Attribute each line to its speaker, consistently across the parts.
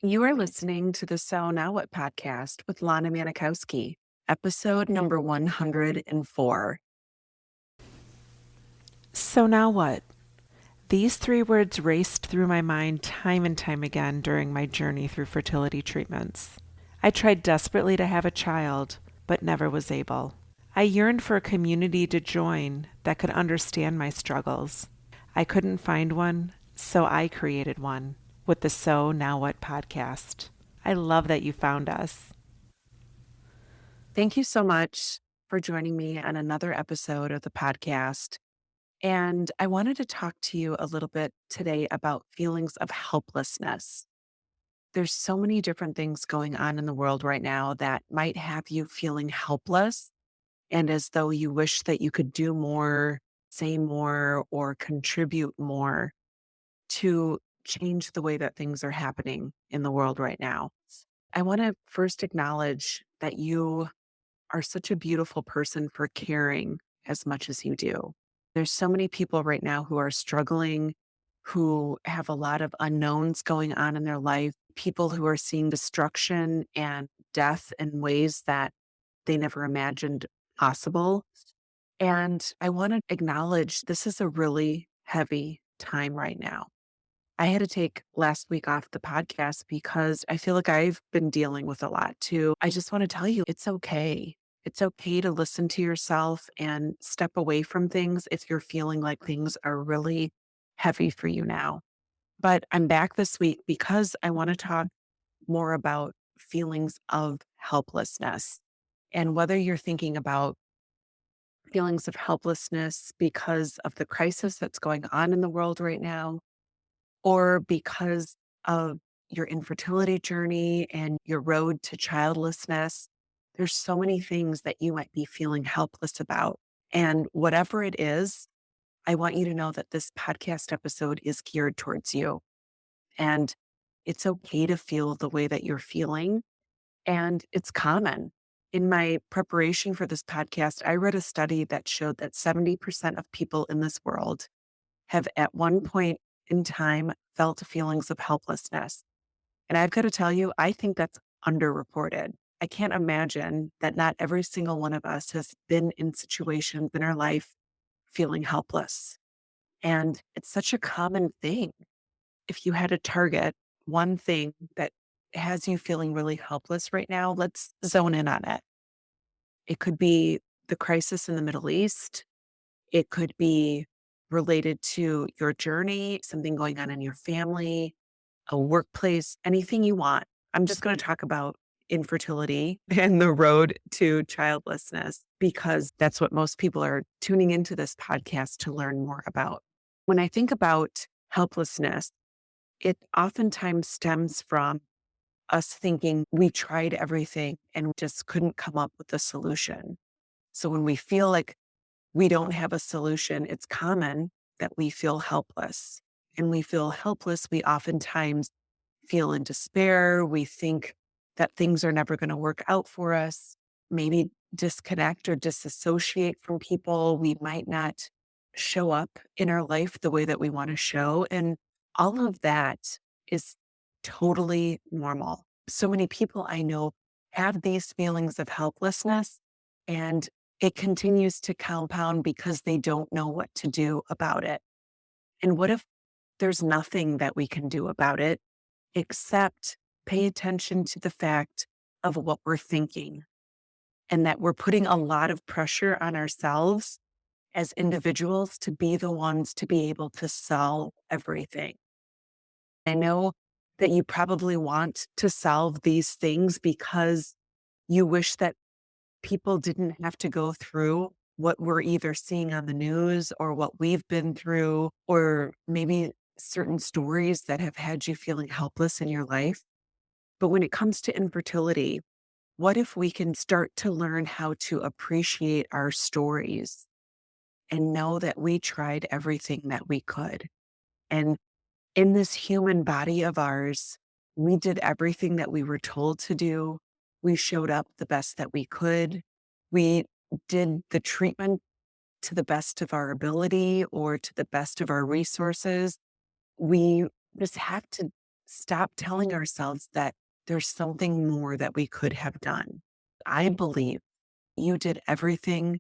Speaker 1: You are listening to the So Now What podcast with Lana Manikowski, episode number 104.
Speaker 2: So now what? These three words raced through my mind time and time again during my journey through fertility treatments. I tried desperately to have a child, but never was able. I yearned for a community to join that could understand my struggles. I couldn't find one, so I created one with the So Now What podcast. I love that you found us.
Speaker 1: Thank you so much for joining me on another episode of the podcast. And I wanted to talk to you a little bit today about feelings of helplessness. There's so many different things going on in the world right now that might have you feeling helpless and as though you wish that you could do more, say more, or contribute more to change the way that things are happening in the world right now. I want to first acknowledge that you are such a beautiful person for caring as much as you do. There's so many people right now who are struggling, who have a lot of unknowns going on in their life, people who are seeing destruction and death in ways that they never imagined possible. And I want to acknowledge this is a really heavy time right now. I had to take last week off the podcast because I feel like I've been dealing with a lot too. I just want to tell you it's okay. It's okay to listen to yourself and step away from things if you're feeling like things are really heavy for you now. But I'm back this week because I want to talk more about feelings of helplessness. And whether you're thinking about feelings of helplessness because of the crisis that's going on in the world right now, or because of your infertility journey and your road to childlessness. There's so many things that you might be feeling helpless about. And whatever it is, I want you to know that this podcast episode is geared towards you. And it's okay to feel the way that you're feeling. And it's common. In my preparation for this podcast, I read a study that showed that 70% of people in this world have at one point in time felt feelings of helplessness. And I've got to tell you, I think that's underreported. I can't imagine that not every single one of us has been in situations in our life feeling helpless. And it's such a common thing. If you had to target one thing that has you feeling really helpless right now, let's zone in on it. It could be the crisis in the Middle East. It could be related to your journey, something going on in your family, a workplace, anything you want. I'm just going to talk about infertility and the road to childlessness because that's what most people are tuning into this podcast to learn more about. When I think about helplessness, it oftentimes stems from us thinking we tried everything and just couldn't come up with a solution. So when we feel like we don't have a solution, it's common that we feel helpless. And we feel helpless, we oftentimes feel in despair. We think that things are never going to work out for us, maybe disconnect or disassociate from people. We might not show up in our life the way that we want to show. And all of that is totally normal. So many people I know have these feelings of helplessness, and it continues to compound because they don't know what to do about it. And what if there's nothing that we can do about it except pay attention to the fact of what we're thinking and that we're putting a lot of pressure on ourselves as individuals to be the ones to be able to solve everything. I know that you probably want to solve these things because you wish that people didn't have to go through what we're either seeing on the news or what we've been through, or maybe certain stories that have had you feeling helpless in your life. But when it comes to infertility, what if we can start to learn how to appreciate our stories and know that we tried everything that we could? And in this human body of ours, we did everything that we were told to do. We showed up the best that we could. We did the treatment to the best of our ability or to the best of our resources. We just have to stop telling ourselves that there's something more that we could have done. I believe you did everything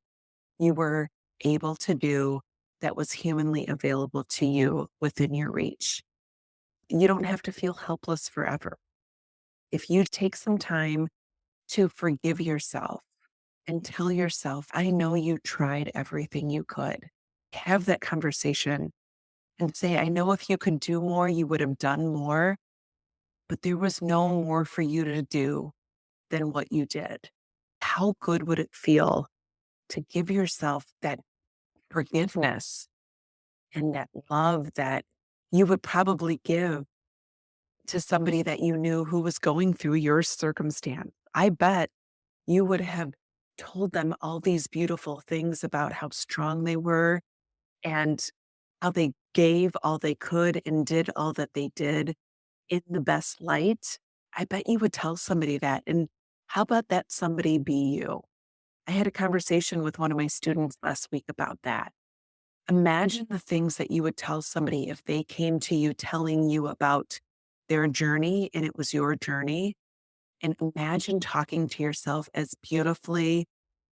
Speaker 1: you were able to do that was humanly available to you within your reach. You don't have to feel helpless forever. If you take some time to forgive yourself and tell yourself, I know you tried everything you could, have that conversation and say, I know if you could do more, you would have done more, but there was no more for you to do than what you did. How good would it feel to give yourself that forgiveness and that love that you would probably give to somebody that you knew who was going through your circumstance? I bet you would have told them all these beautiful things about how strong they were and how they gave all they could and did all that they did in the best light. I bet you would tell somebody that. And how about that somebody be you? I had a conversation with one of my students last week about that. Imagine the things that you would tell somebody if they came to you telling you about their journey and it was your journey. And imagine talking to yourself as beautifully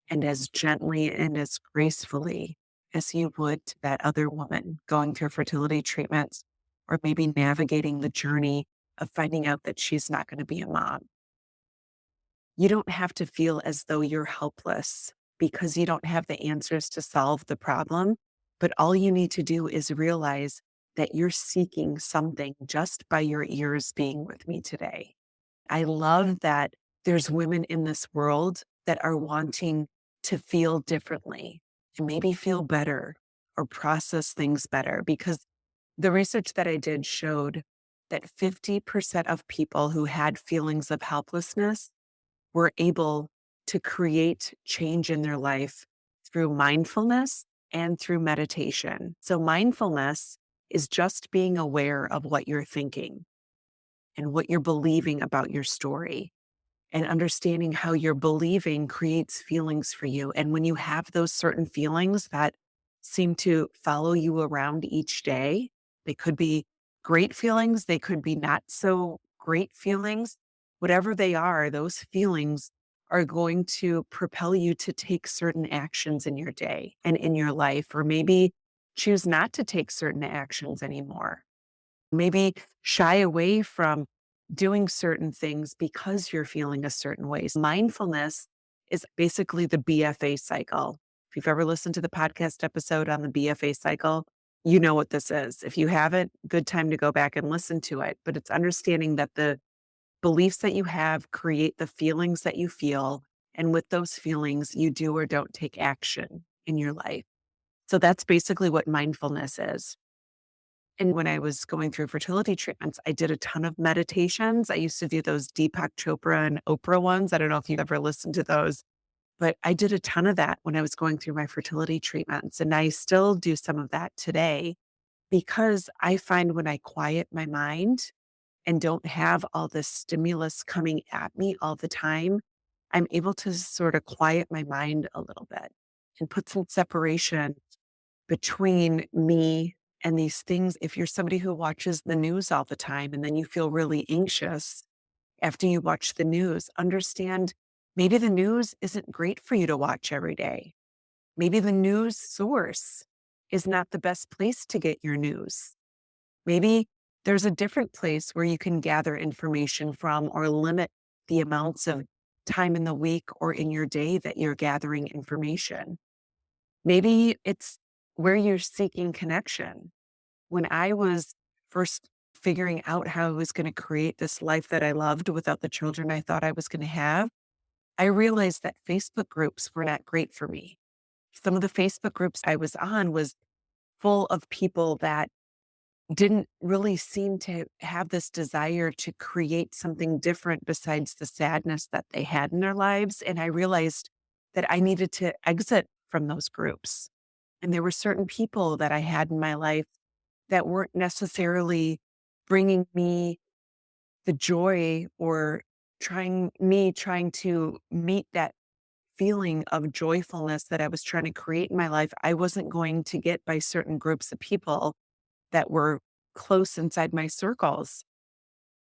Speaker 1: and as gently and as gracefully as you would to that other woman going through fertility treatments or maybe navigating the journey of finding out that she's not going to be a mom. You don't have to feel as though you're helpless because you don't have the answers to solve the problem. But all you need to do is realize that you're seeking something just by your ears being with me today. I love that there's women in this world that are wanting to feel differently and maybe feel better or process things better because the research that I did showed that 50% of people who had feelings of helplessness were able to create change in their life through mindfulness and through meditation. So, mindfulness is just being aware of what you're thinking and what you're believing about your story and understanding how your believing creates feelings for you. And when you have those certain feelings that seem to follow you around each day, they could be great feelings, they could be not so great feelings. Whatever they are, those feelings are going to propel you to take certain actions in your day and in your life, or maybe choose not to take certain actions anymore. Maybe shy away from doing certain things because you're feeling a certain way. Mindfulness is basically the BFA cycle. If you've ever listened to the podcast episode on the BFA cycle, you know what this is. If you haven't, good time to go back and listen to it. But it's understanding that the beliefs that you have create the feelings that you feel. And with those feelings, you do or don't take action in your life. So that's basically what mindfulness is. And when I was going through fertility treatments, I did a ton of meditations. I used to do those Deepak Chopra and Oprah ones. I don't know if you've ever listened to those, but I did a ton of that when I was going through my fertility treatments. And I still do some of that today because I find when I quiet my mind and don't have all this stimulus coming at me all the time, I'm able to sort of quiet my mind a little bit and put some separation between me and these things. If you're somebody who watches the news all the time and then you feel really anxious after you watch the news, understand maybe the news isn't great for you to watch every day. Maybe the news source is not the best place to get your news. Maybe there's a different place where you can gather information from or limit the amounts of time in the week or in your day that you're gathering information. Maybe it's where you're seeking connection. When I was first figuring out how I was going to create this life that I loved without the children I thought I was going to have, I realized that Facebook groups were not great for me. Some of the Facebook groups I was on was full of people that didn't really seem to have this desire to create something different besides the sadness that they had in their lives. And I realized that I needed to exit from those groups. And there were certain people that I had in my life that weren't necessarily bringing me the joy or trying to meet that feeling of joyfulness that I was trying to create in my life. I wasn't going to get by certain groups of people that were close inside my circles.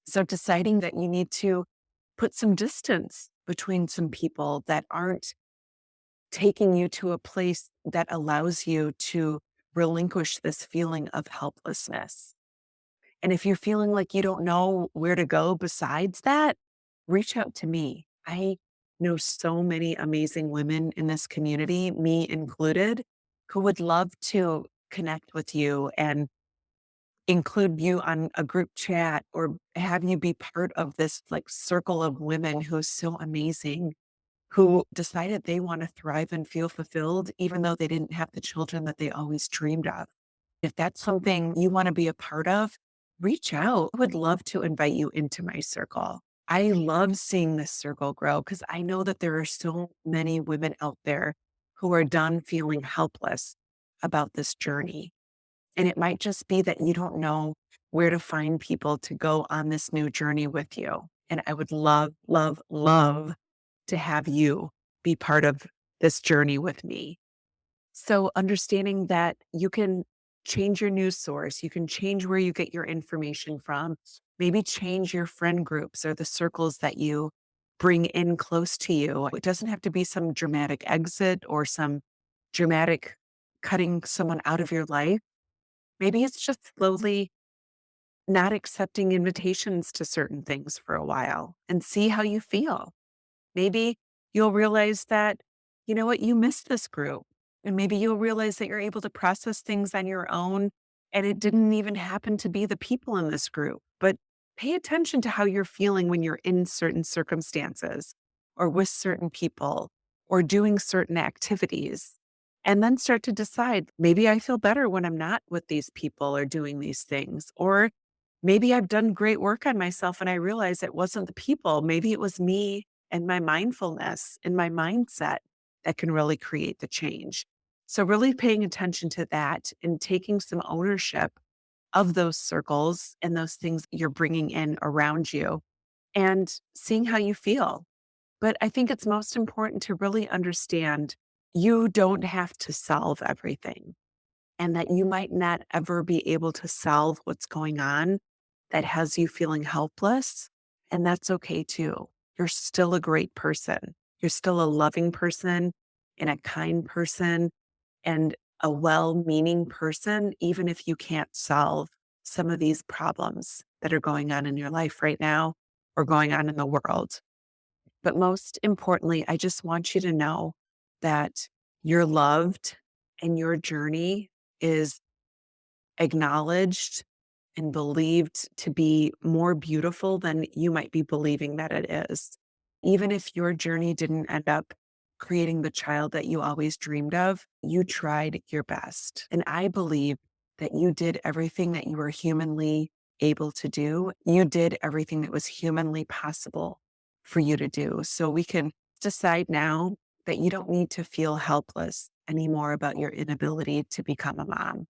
Speaker 1: So deciding that you need to put some distance between some people that aren't taking you to a place that allows you to relinquish this feeling of helplessness. And if you're feeling like you don't know where to go besides that, reach out to me. I know so many amazing women in this community, me included, who would love to connect with you and include you on a group chat or have you be part of this like circle of women who's so amazing, who decided they want to thrive and feel fulfilled, even though they didn't have the children that they always dreamed of. If that's something you want to be a part of, reach out. I would love to invite you into my circle. I love seeing this circle grow because I know that there are so many women out there who are done feeling helpless about this journey. And it might just be that you don't know where to find people to go on this new journey with you. And I would love, love, love to have you be part of this journey with me. So understanding that you can change your news source, you can change where you get your information from, maybe change your friend groups or the circles that you bring in close to you. It doesn't have to be some dramatic exit or some dramatic cutting someone out of your life. Maybe it's just slowly not accepting invitations to certain things for a while and see how you feel. Maybe you'll realize that, you know what, you missed this group. And maybe you'll realize that you're able to process things on your own. And it didn't even happen to be the people in this group. But pay attention to how you're feeling when you're in certain circumstances or with certain people or doing certain activities. And then start to decide maybe I feel better when I'm not with these people or doing these things. Or maybe I've done great work on myself and I realize it wasn't the people. Maybe it was me and my mindfulness and my mindset that can really create the change. So, really paying attention to that and taking some ownership of those circles and those things you're bringing in around you and seeing how you feel. But I think it's most important to really understand you don't have to solve everything and that you might not ever be able to solve what's going on that has you feeling helpless. And that's okay too. You're still a great person. You're still a loving person and a kind person and a well meaning person, even if you can't solve some of these problems that are going on in your life right now or going on in the world. But most importantly, I just want you to know that you're loved and your journey is acknowledged and believed to be more beautiful than you might be believing that it is. Even if your journey didn't end up creating the child that you always dreamed of, you tried your best. And I believe that you did everything that you were humanly able to do. You did everything that was humanly possible for you to do. So we can decide now that you don't need to feel helpless anymore about your inability to become a mom.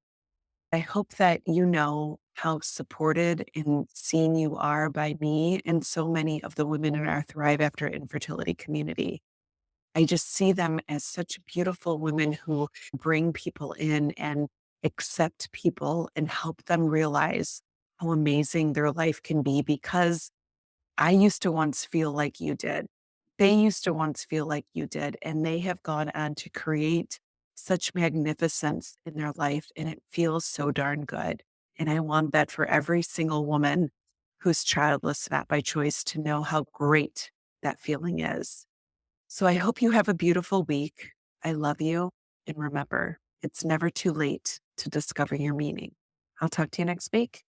Speaker 1: I hope that you know how supported and seen you are by me and so many of the women in our Thrive After Infertility community. I just see them as such beautiful women who bring people in and accept people and help them realize how amazing their life can be because I used to once feel like you did. They used to once feel like you did, and they have gone on to create such magnificence in their life, and it feels so darn good. And I want that for every single woman who's childless, not by choice, to know how great that feeling is. So I hope you have a beautiful week. I love you. And remember, it's never too late to discover your meaning. I'll talk to you next week.